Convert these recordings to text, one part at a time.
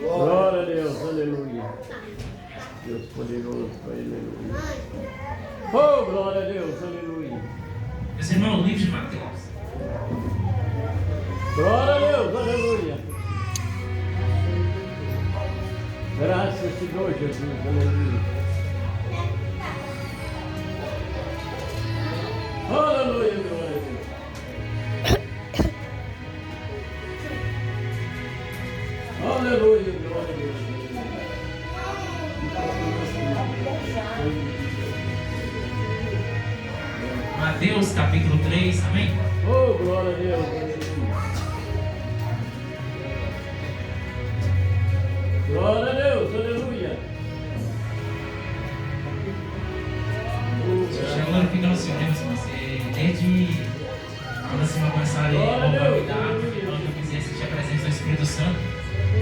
Glória a Deus, aleluia. Deus poderoso, aleluia. Oh, glória a Deus, aleluia. Meus irmãos, livro de Mateus. Glória a Deus, aleluia. Graças te dou, Jesus, aleluia. Aleluia, glória a Deus. Aleluia, glória a Deus. Mateus capítulo 3, amém? Oh, glória a Deus, aleluia. Glória a Deus, aleluia. Chegando, fica no silêncio, você desde quando a semana começar a convidar, quando eu quiser sentir a presença do Espírito Santo,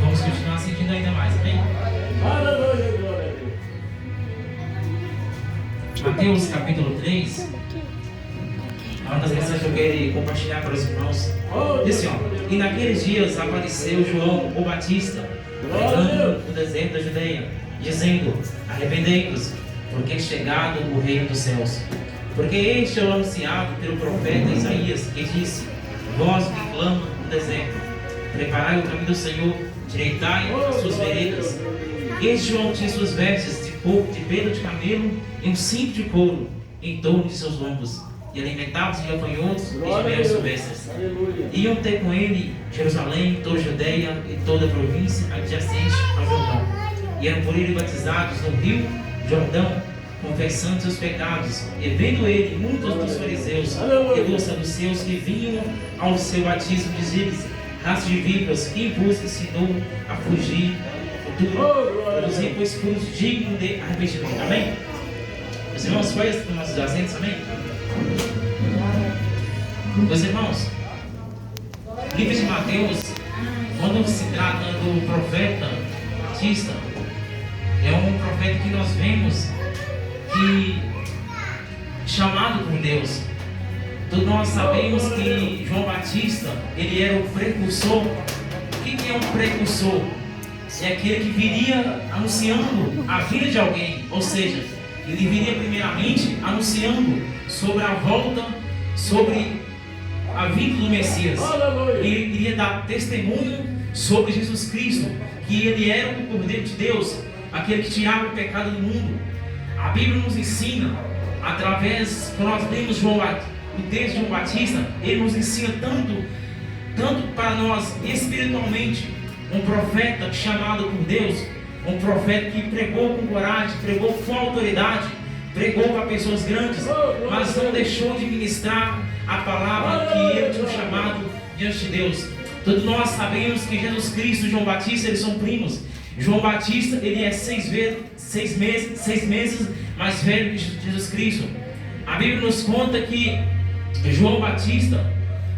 vamos continuar sentindo ainda mais, amém? Aleluia, glória a Deus. Mateus capítulo 3, é uma das mensagens que eu quero compartilhar para os irmãos. Diz assim, ó, e naqueles dias apareceu João o Batista, pregando no deserto da Judeia, dizendo, arrependei-vos, porque é chegado o reino dos céus. Porque este é o anunciado pelo profeta Isaías, que disse, voz que clama no deserto, preparai o caminho do Senhor, direitai as suas veredas. Este João tinha suas vestes de pelo de camelo e um cinto de couro em torno de seus lombos, e alimentava-se de gafanhotos e de mel silvestres. Iam ter com ele Jerusalém, toda a Judeia e toda a província adjacente ao Jordão, e eram por ele batizados no rio Jordão, confessando seus pecados. E vendo ele muitos dos fariseus e dos saduceus que vinham ao seu batismo, dizia-lhes, raça de víboras, quem vos ensinou a fugir do futuro? Produzir, pois, frutos dignos de arrependimento. Amém? Meus irmãos, foi os nossos assentos, amém? Meus irmãos, o livro de Mateus, quando se trata do profeta Batista, é um profeta que nós vemos que chamado por Deus. Todos nós sabemos que João Batista, ele era o precursor. O que é um precursor? É aquele que viria anunciando a vinda de alguém, ou seja, ele viria primeiramente anunciando sobre a volta, sobre a vinda do Messias. Ele iria dar testemunho sobre Jesus Cristo, que ele era o Cordeiro de Deus, aquele que tirava o pecado do mundo. A Bíblia nos ensina, através, quando nós lemos o texto de João Batista, ele nos ensina tanto para nós espiritualmente, um profeta chamado por Deus, um profeta que pregou com coragem, pregou com autoridade, pregou para pessoas grandes, mas não deixou de ministrar a palavra que ele tinha chamado diante de Deus. Todos nós sabemos que Jesus Cristo e João Batista, eles são primos. João Batista, ele é 6 meses mais velho que Jesus Cristo. A Bíblia nos conta que João Batista,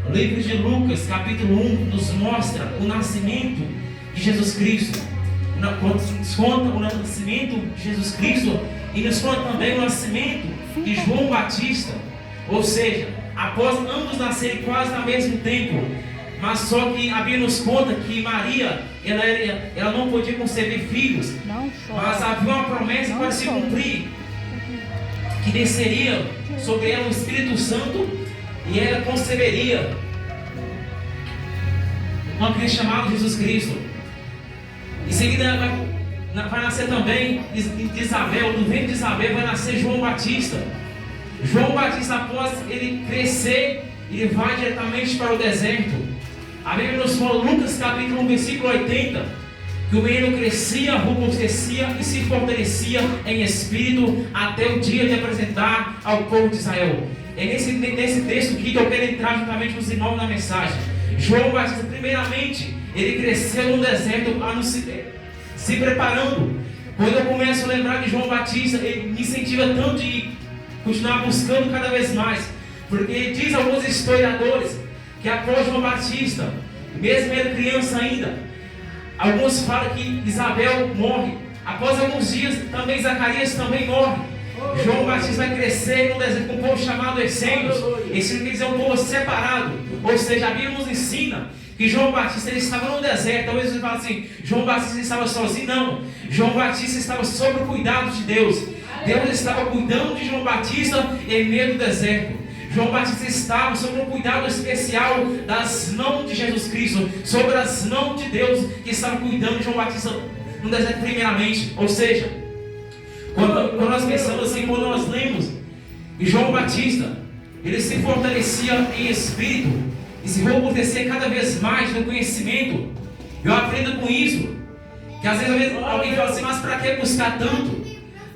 o livro de Lucas, capítulo 1, nos mostra o nascimento de Jesus Cristo. Nos conta o nascimento de Jesus Cristo e nos conta também o nascimento de João Batista. Ou seja, após ambos nascerem quase ao mesmo tempo, mas só que a Bíblia nos conta que Maria, ela não podia conceber filhos, mas havia uma promessa para se cumprir, que desceria sobre ela o Espírito Santo e ela conceberia uma criança chamada Jesus Cristo. Em seguida vai nascer também de Isabel, do ventre de Isabel vai nascer João Batista. João Batista, após ele crescer, ele vai diretamente para o deserto. A Bíblia nos fala, Lucas capítulo 1, versículo 80, que o menino crescia, robustecia e se fortalecia em espírito até o dia de apresentar ao povo de Israel. É nesse texto aqui que eu quero entrar juntamente com os irmãos na mensagem. João Batista, primeiramente, ele cresceu no deserto, se preparando. Quando eu começo a lembrar de João Batista, ele me incentiva tanto de continuar buscando cada vez mais, porque diz alguns historiadores que após João Batista, mesmo ele criança ainda, alguns falam que Isabel morre. Após alguns dias, também Zacarias também morre. João Batista vai crescer no deserto com um povo chamado essênios. Esse quer dizer um povo separado. Ou seja, a Bíblia nos ensina que João Batista ele estava no deserto. Talvez você fale assim, João Batista estava sozinho. Não, João Batista estava sob o cuidado de Deus. Deus estava cuidando de João Batista em meio do deserto. João Batista estava sob um cuidado especial das mãos de Jesus Cristo, sobre as mãos de Deus que estava cuidando de João Batista no deserto primeiramente. Ou seja, quando nós pensamos assim, quando nós lemos, e João Batista, ele se fortalecia em espírito e se robustecia cada vez mais no conhecimento. Eu aprendo com isso, que às vezes alguém fala assim, mas para que buscar tanto?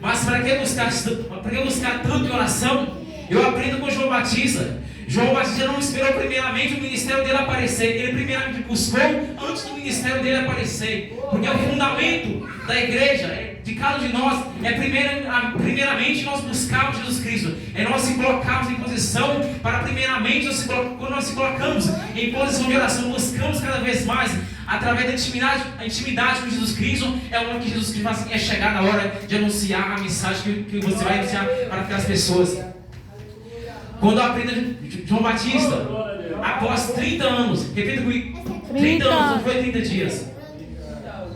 Mas para que buscar tanto em oração? Eu aprendo com João Batista. João Batista não esperou primeiramente o ministério dele aparecer. Ele primeiramente buscou antes do ministério dele aparecer. Porque o fundamento da igreja, de cada um de nós, é primeiramente nós buscarmos Jesus Cristo. É nós se colocarmos em posição para primeiramente, quando nós se colocamos em posição de oração, buscamos cada vez mais, através da intimidade com Jesus Cristo. É o que Jesus Cristo fala assim, é chegar na hora de anunciar a mensagem que você vai anunciar para aquelas pessoas. Quando eu aprendo João Batista, após 30 anos, repita comigo, 30 anos, não foi 30 dias,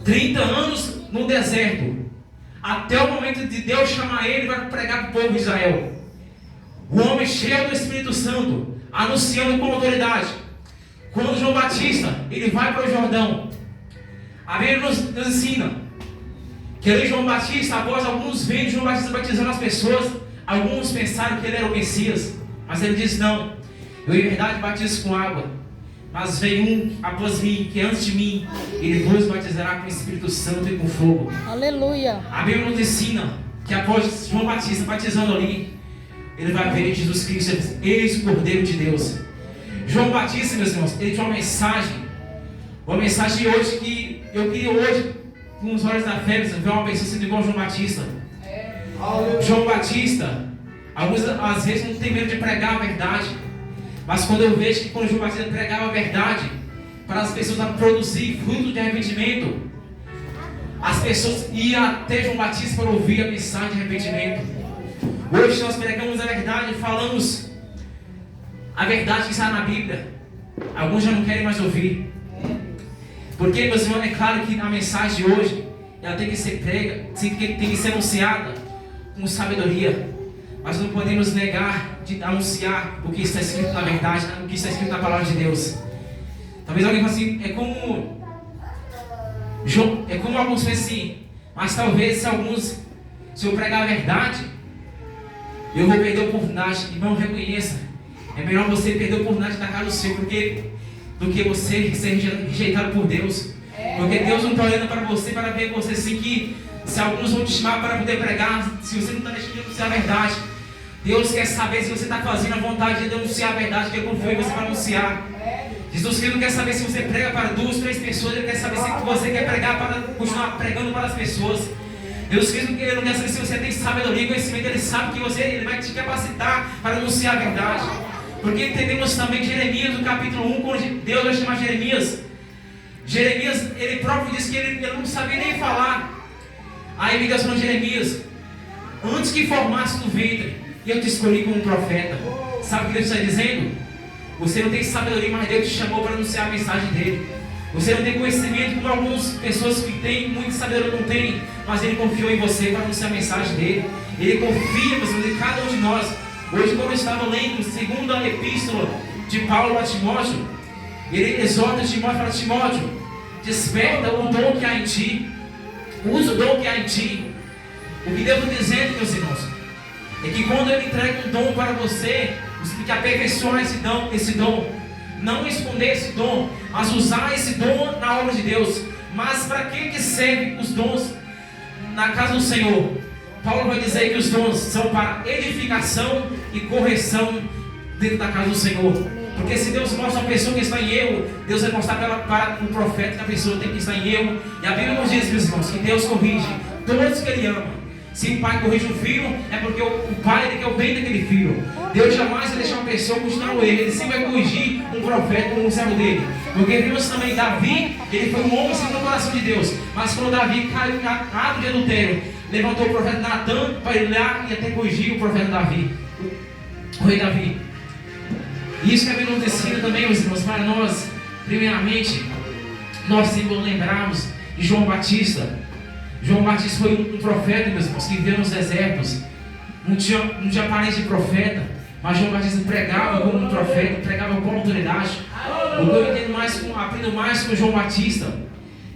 30 anos no deserto, até o momento de Deus chamar ele para pregar para o povo de Israel. O homem cheio do Espírito Santo, anunciando com autoridade. Quando João Batista, ele vai para o Jordão, a Bíblia nos ensina que ali João Batista, após alguns verem João Batista batizando as pessoas, alguns pensaram que ele era o Messias. Mas ele disse, não, eu em verdade batizo com água, mas vem um após mim, que antes de mim, ele vos batizará com o Espírito Santo e com fogo. Aleluia. A Bíblia nos ensina que após João Batista batizando ali, ele vai ver Jesus Cristo, eis o Cordeiro de Deus. João Batista, meus irmãos, ele tinha uma mensagem hoje que eu queria hoje, com os olhos da fé, ver uma pessoa sendo igual a João Batista. João Batista, às vezes não tem medo de pregar a verdade, mas quando eu vejo que quando João Batista pregava a verdade, para as pessoas a produzir fruto de arrependimento, as pessoas iam até João Batista para ouvir a mensagem de arrependimento. Hoje nós pregamos a verdade, falamos a verdade que está na Bíblia. Alguns já não querem mais ouvir, porque, meus irmãos, é claro que a mensagem de hoje ela tem que ser prega, tem que ser anunciada com sabedoria. Mas não podemos negar de anunciar o que está escrito na verdade, o que está escrito na palavra de Deus. Talvez alguém fale assim, é como alguns pensam assim, mas talvez se eu pregar a verdade, eu vou perder a oportunidade. Irmão, reconheça, é melhor você perder a oportunidade da casa do Senhor do que você ser rejeitado por Deus. Porque Deus não está olhando para você para ver você assim, que se alguns vão te chamar para poder pregar, se você não está deixando de anunciar a verdade, Deus quer saber se você está fazendo a vontade de anunciar a verdade que Ele confiou em você para anunciar. Jesus Cristo não quer saber se você prega para 2, 3 pessoas, Ele quer saber se você quer pregar para continuar pregando para as pessoas. Deus Cristo não quer saber se você tem sabedoria e conhecimento, Ele sabe que Ele vai te capacitar para anunciar a verdade. Porque entendemos também Jeremias, no capítulo 1, quando Deus vai chamar Jeremias, ele próprio disse que ele não sabia nem falar. Aí Deus falou, Jeremias, antes que formasse no ventre, eu te escolhi como profeta. Sabe o que Deus está dizendo? Você não tem sabedoria, mas Deus te chamou para anunciar a mensagem dele. Você não tem conhecimento como algumas pessoas que têm muita sabedoria não têm, mas Ele confiou em você para anunciar a mensagem dele. Ele confia em cada um de nós. Hoje, quando eu estava lendo a segunda epístola de Paulo a Timóteo, ele exorta Timóteo e fala, Timóteo, desperta o dom que há em ti, usa o dom que há em ti. O que devo dizer, meus irmãos, é que quando Ele entrega um dom para você, você tem que aperfeiçoar esse dom, não esconder esse dom, mas usar esse dom na obra de Deus. Mas para que servem os dons na casa do Senhor? Paulo vai dizer que os dons são para edificação e correção dentro da casa do Senhor. Porque se Deus mostra a pessoa que está em erro, Deus vai mostrar para o profeta que a pessoa tem que estar em erro. E a Bíblia nos diz, meus irmãos, que Deus corrige todos que Ele ama. Se o pai corrige um filho, é porque o pai ele quer o bem daquele filho. Deus jamais vai deixar uma pessoa continuar o erro. Ele sempre vai corrigir um profeta como um servo dele. Porque vimos também Davi, ele foi um homem segundo o coração de Deus. Mas quando Davi caiu em ato de adultério, levantou o profeta Natan para ir lá e até corrigir o profeta Davi, o rei Davi. E isso que a Bíblia nos ensina também, meus irmãos, para nós Primeiramente, nós sempre lembramos de João Batista. João Batista foi um profeta, meus irmãos, que viveu nos desertos. Não tinha aparência de profeta, mas João Batista pregava como um profeta, pregava com autoridade. O que eu entendo mais, aprendo mais com João Batista,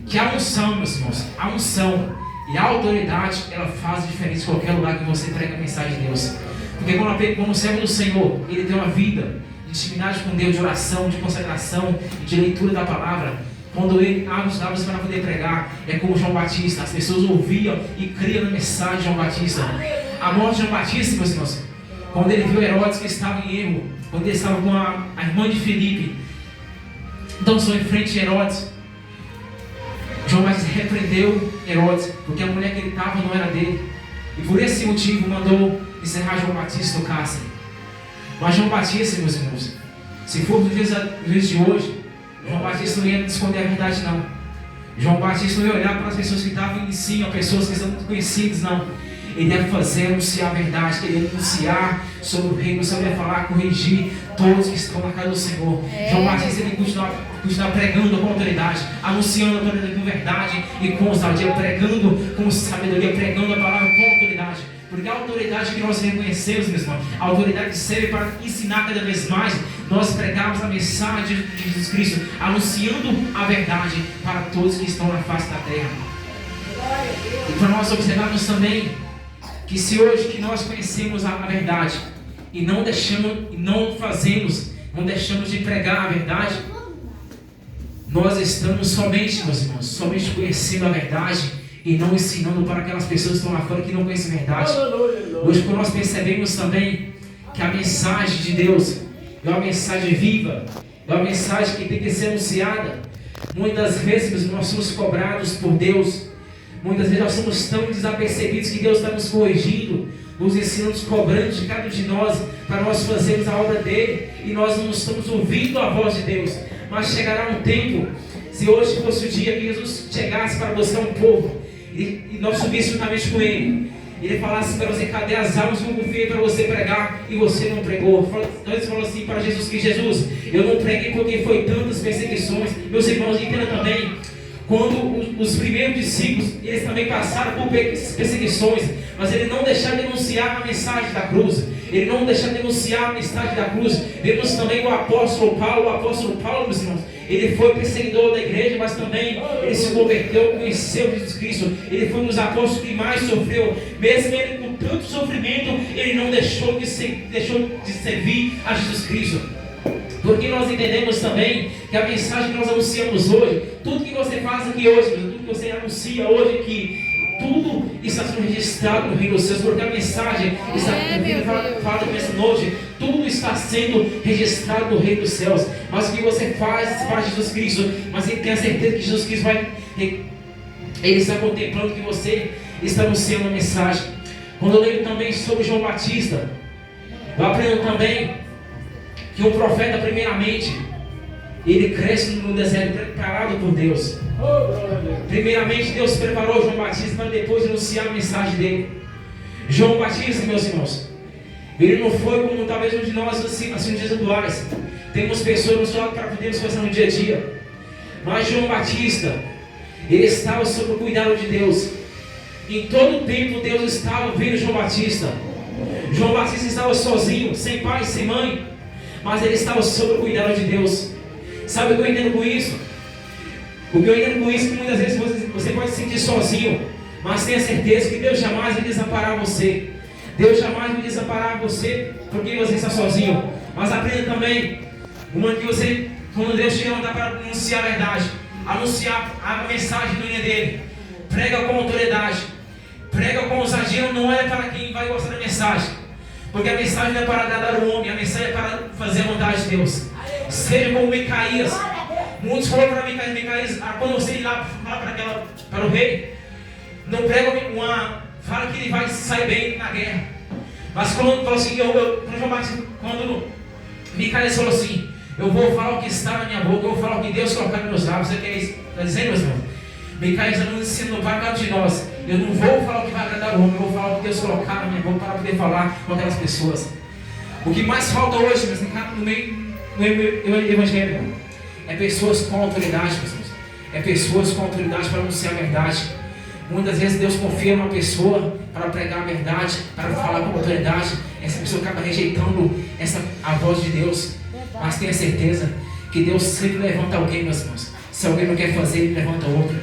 que a unção, meus irmãos, a unção e a autoridade, ela faz diferença em qualquer lugar que você prega a mensagem de Deus. Porque quando o servo do Senhor, ele tem uma vida de intimidade com Deus, de oração, de consagração, de leitura da palavra, quando ele abre os lábios para poder pregar, é como João Batista. As pessoas ouviam e criam na mensagem de João Batista. A morte de João Batista, meus irmãos, quando ele viu Herodes que estava em erro, quando ele estava com a irmã de Filipe, dançou em frente a Herodes. João Batista repreendeu Herodes, porque a mulher que ele estava não era dele. E por esse motivo mandou encerrar João Batista no cárcere. Mas João Batista, meus irmãos, se for nos dias de hoje, João Batista não ia esconder a verdade, não. João Batista não ia olhar para as pessoas que estavam em cima, pessoas que são conhecidas, não. Ele deve fazer, anunciar a verdade, ele deve anunciar sobre o reino, ele deve falar, corrigir todos que estão na casa do Senhor. João Batista ele continuar pregando com autoridade, anunciando a autoridade com verdade e com ousadia, pregando com sabedoria, pregando a palavra com autoridade. Porque a autoridade que nós reconhecemos, meus irmãos, a autoridade serve para ensinar cada vez mais. Nós pregamos a mensagem de Jesus Cristo, anunciando a verdade para todos que estão na face da terra. E para nós observarmos também que se hoje que nós conhecemos a verdade e não deixamos de pregar a verdade, nós estamos somente, meus irmãos, somente conhecendo a verdade e não ensinando para aquelas pessoas que estão lá fora que não conhecem a verdade. Hoje quando nós percebemos também que a mensagem de Deus é uma mensagem viva, é uma mensagem que tem que ser anunciada, muitas vezes nós somos cobrados por Deus. Muitas vezes nós somos tão desapercebidos que Deus está nos corrigindo, nos ensinando, nos cobrando de cada um de nós, para nós fazermos a obra dele, e nós não estamos ouvindo a voz de Deus. Mas chegará um tempo, se hoje fosse o dia que Jesus chegasse para buscar um povo, e nós subíssemos juntamente com ele, ele falasse para você, cadê as almas que eu confiei para você pregar, e você não pregou? Nós falamos assim para Jesus, que Jesus, eu não preguei porque foi tantas perseguições. Meus irmãos, entendam também, quando os primeiros discípulos, eles também passaram por perseguições, mas ele não deixaram de anunciar a mensagem da cruz, ele não deixaram de anunciar a mensagem da cruz. Vemos também o apóstolo Paulo, meus irmãos, ele foi perseguidor da igreja, mas também ele se converteu, conheceu Jesus Cristo. Ele foi um dos apóstolos que mais sofreu, mesmo ele com tanto sofrimento, ele não deixou de servir a Jesus Cristo. Porque nós entendemos também que a mensagem que nós anunciamos hoje, tudo que você faz aqui hoje, tudo que você anuncia hoje aqui, tudo está sendo registrado no reino dos céus, porque a mensagem fala nessa noite, tudo está sendo registrado no reino dos céus. Mas o que você faz para Jesus Cristo, mas ele tem a certeza que Jesus Cristo ele está contemplando que você está anunciando a mensagem. Quando eu leio também sobre João Batista, eu aprendo também que um profeta, primeiramente, ele cresce no deserto preparado por Deus. Primeiramente, Deus preparou João Batista para depois anunciar a mensagem dele. João Batista, meus irmãos, ele não foi como talvez um de nós, assim nos dias atuais. Temos pessoas no seu lado para podermos fazer no dia a dia. Mas João Batista, ele estava sob o cuidado de Deus. Em todo o tempo, Deus estava vendo João Batista. João Batista estava sozinho, sem pai, sem mãe, mas ele estava sob o cuidado de Deus. Sabe o que eu entendo com isso? O que eu entendo com isso é que muitas vezes você pode se sentir sozinho, mas tenha certeza que Deus jamais vai desamparar você. Deus jamais vai desamparar você porque você está sozinho. Mas aprenda também, quando Deus te mandar para anunciar a verdade, anunciar a mensagem do reino dele, prega com autoridade, prega com ousadia. Não é para quem vai gostar da mensagem, porque a mensagem não é para agradar o homem, a mensagem é para fazer a vontade de Deus. Seja como Micaías. Muitos falaram para Micaías, quando você ir lá para o rei, não prega fala que ele vai sair bem na guerra. Mas quando Micaías falou assim, eu vou falar o que está na minha boca, eu vou falar o que Deus colocar nos meus lábios. Você quer isso? Está dizendo, meus irmãos? Micaías está nos ensinando para cada um de nós. Eu não vou falar o que vai agradar o homem, eu vou falar o que Deus colocar na minha boca para poder falar com aquelas pessoas. O que mais falta hoje, no meio do evangelho, É pessoas com autoridade, meus irmãos. É pessoas com autoridade para anunciar a verdade. Muitas vezes Deus confia numa pessoa para pregar a verdade, para falar com autoridade. Essa pessoa acaba rejeitando a voz de Deus. Mas tenha certeza que Deus sempre levanta alguém, meus irmãos. Se alguém não quer fazer, Ele levanta outro.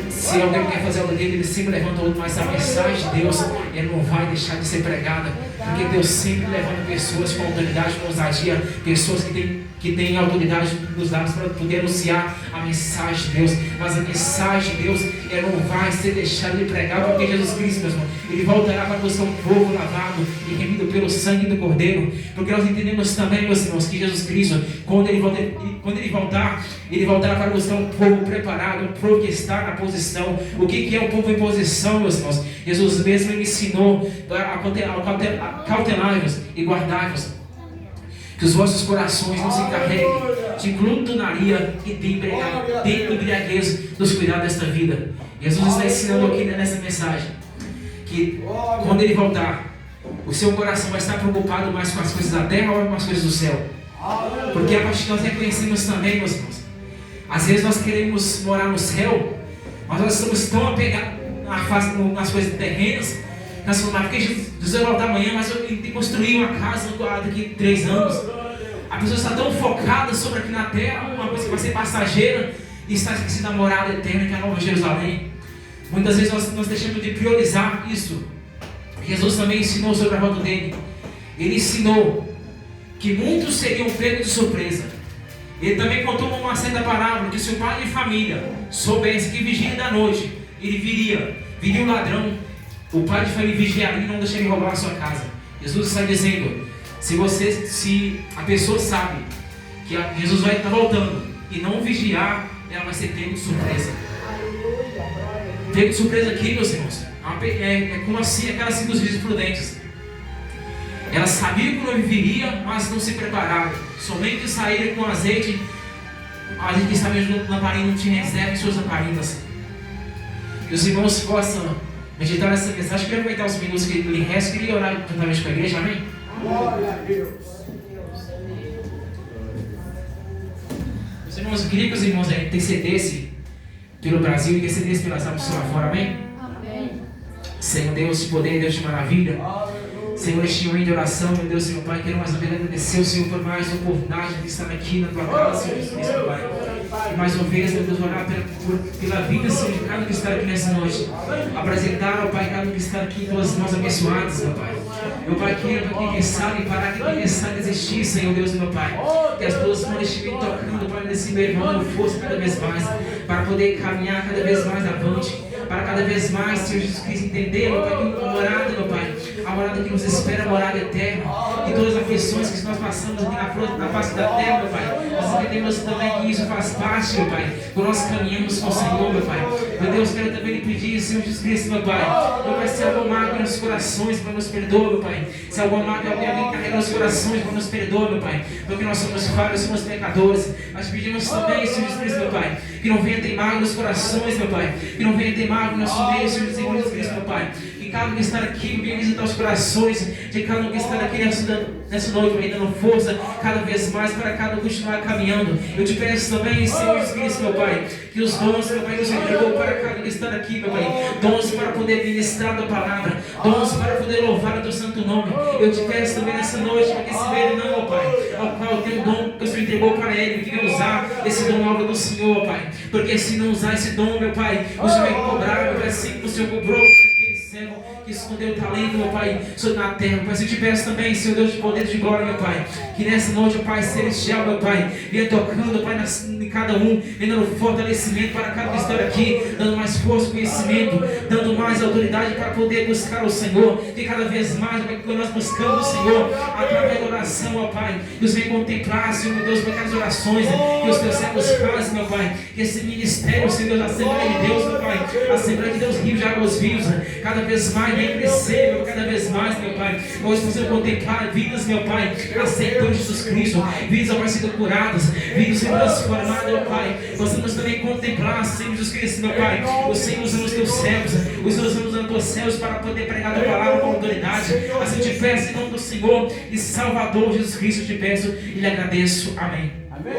Se alguém não quer fazer algo dele, Ele sempre levanta outro. Mas a mensagem de Deus, Ele não vai deixar de ser pregada. Porque Deus sempre levanta pessoas com autoridade, com ousadia. Pessoas que têm autoridade nos lábios para poder anunciar a mensagem de Deus. Mas a mensagem de Deus, ela não vai ser deixada de pregar. Porque Jesus Cristo, meus irmãos, Ele voltará para buscar um povo lavado e remido pelo sangue do Cordeiro. Porque nós entendemos também, meus irmãos, que Jesus Cristo, quando Ele voltar, Ele voltará para buscar um povo preparado, um povo que está na posição. O que é um povo em posição, meus irmãos? Jesus mesmo me ensinou a cautelai-vos e guardai-vos, que os vossos corações não se encarreguem de glutonaria e de embriaguez dos cuidados desta vida. Jesus está ensinando aqui nessa mensagem que quando Ele voltar, o seu coração vai estar preocupado mais com as coisas da terra ou com as coisas do céu. Porque a partir de nós reconhecemos também, meus irmãos, às vezes nós queremos morar no céu, mas nós estamos tão apegados nas coisas terrenas, nós falamos, porque Jesus vai voltar amanhã, mas eu tenho que construir uma casa daqui a 3 anos. A pessoa está tão focada sobre aqui na terra, uma coisa que vai ser passageira, e está esquecendo da morada eterna, que é a Nova Jerusalém. Muitas vezes nós deixamos de priorizar isso. Jesus também ensinou sobre a volta dele. Ele ensinou que muitos seriam pegos de surpresa. Ele também contou uma certa parábola, que se o pai de família soubesse que vigia da noite, ele viria um ladrão, o pai de família vigiaria e não deixaria roubar a sua casa. Jesus está dizendo, se a pessoa sabe que Jesus vai estar voltando e não vigiar, ela vai ser pego de surpresa. Pego de surpresa aqui, meus irmãos, é como assim aquelas 5 virgens prudentes. Elas sabiam que não viria, mas não se prepararam. Somente saíram com azeite. A gente que estava na lamparina não tinha reserva em suas lamparinas. Que os irmãos possam meditar nessa mensagem. Queria aproveitar os minutos que lhe restam. Queria orar juntamente com a igreja, amém? Glória a Deus. Meus irmãos, eu queria que os irmãos intercedessem pelo Brasil e intercedessem pelas almas lá fora, amém? Amém. Senhor Deus de poder, Deus de maravilha. Senhor, este momento de oração, meu Deus, Senhor Pai, quero mais uma vez agradecer ao Senhor por mais uma oportunidade de estar aqui na Tua casa, Senhor Jesus, meu Pai. E mais uma vez, meu Deus, orar pela vida, Senhor, de cada um que está aqui nessa noite. Apresentar, ó Pai, cada um que está aqui, todas as mãos abençoadas, meu Pai. Meu Pai, queira para quem pensar em parar, quem pensar em desistir, Senhor Deus, meu Pai. Que as tuas mãos estivessem tocando, Pai, nesse meu irmão, força cada vez mais, para poder caminhar cada vez mais avante. Para cada vez mais, Senhor Jesus Cristo, entender, meu Pai, que a morada, meu Pai, a morada que nos espera, a morada eterna, e todas as aflições que nós passamos aqui na face da terra, meu Pai, nós entendemos também que isso faz parte, meu Pai, quando nós caminhamos com o Senhor, meu Pai. Meu Deus, quero também lhe pedir, Senhor Jesus Cristo, meu Pai, se há alguma mágoa nos corações, para nos perdoar, meu Pai. Se há alguma mágoa, alguém carrega nos corações, para nos perdoar, meu Pai, porque nós somos falhos, somos pecadores. Nós pedimos também, Senhor Jesus Cristo, meu Pai, que não venha ter mágoa nos corações, meu Pai, que não venha ter mágoa no nosso meio, Senhor Jesus Cristo, meu Pai. Que cada um que está aqui venha visitar os corações de cada um que está aqui nessa noite, me dando força cada vez mais para cada um continuar caminhando. Eu te peço também, Senhor Jesus Cristo, meu Pai, que os dons, meu Pai, que o Senhor entregou para cada um que está aqui, meu Pai, dons para poder ministrar a tua palavra, dons para poder louvar o teu santo nome. Eu te peço também nessa noite, para que esse velho não, meu Pai, ao qual tem um dom que o Senhor entregou para ele, que venha usar esse dom na obra do Senhor, Pai, porque se não usar esse dom, meu Pai, o Senhor vai cobrar, meu Pai, assim que o Senhor cobrou que escondeu o talento, meu Pai, sobre na terra. Pai, eu te peço também, Senhor Deus de poder e de glória, meu Pai, que nessa noite, Pai celestial, meu Pai, venha tocando, Pai, em cada um, venha dando fortalecimento para cada que está aqui, dando mais força, conhecimento, dando mais autoridade para poder buscar o Senhor, que cada vez mais, Pai, quando nós buscamos o Senhor, através da oração, ó Pai, que os venha contemplar, Senhor, meu Deus, por aquelas orações que os teus servos fazem, meu Pai, que esse ministério, Senhor, da Assembleia de Deus, meu Pai, a Assembleia de Deus, Rio de Águas Vivas, cada vez mais venha crescer, meu, cada vez mais, meu Pai. Hoje possamos contemplar vidas, meu Pai, aceitando Jesus Cristo, vidas, Pai, sendo curadas, vidas sendo transformadas, meu Pai. Possamos também contemplar, Senhor Jesus Cristo, meu Pai, o Senhor usando os teus servos, os Senhor usando os teus servos para poder pregar a tua palavra com autoridade. Assim te peço em nome do Senhor e Salvador Jesus Cristo, te peço e lhe agradeço. Amém. Amém.